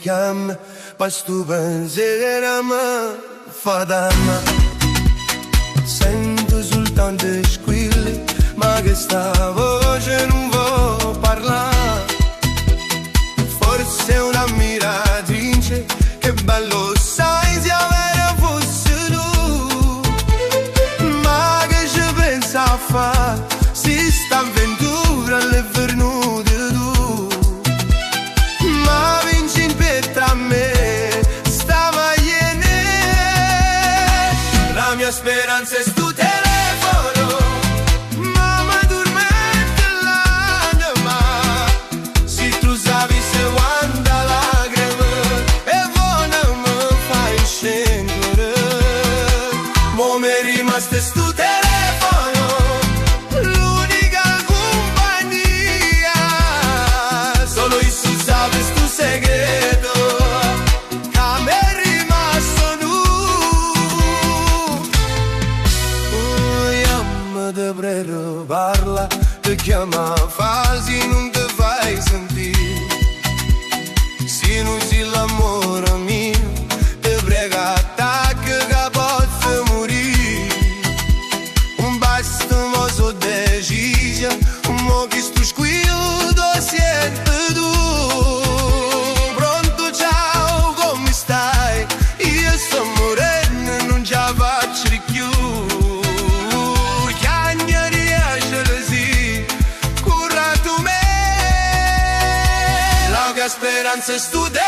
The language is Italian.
chiama, pas tu pensiera ma fadama. Sento soltanto squilli, ma che sta voce non vuol parlare. Forse è un'ammiratrice, che bello sai se avere fosse tu. Ma che ci pensa a fare, si sta avventura alle vernute tu. Ma vinci in petta a me, stava ieri. La mia speranza è stu telefono, mamma dormente l'anima. Se tu sapi se quanta lacrime e voi non mi fai scendere. Mo' mi è rimasto stu telefono, l'unica compagnia. Solo io sapi stu segreto, che mi è rimasto tu. Chiama te prego, parla, ti chiama fasi, non ti fai sentire. Se non sei l'amore mio, ti prego attacca che posso morire. Un basta mo so decisa, mo che sto squillo siete tu. Pronto, ciao, come stai? Io sto morendo e non ce la faccio più. Speranza è studiare.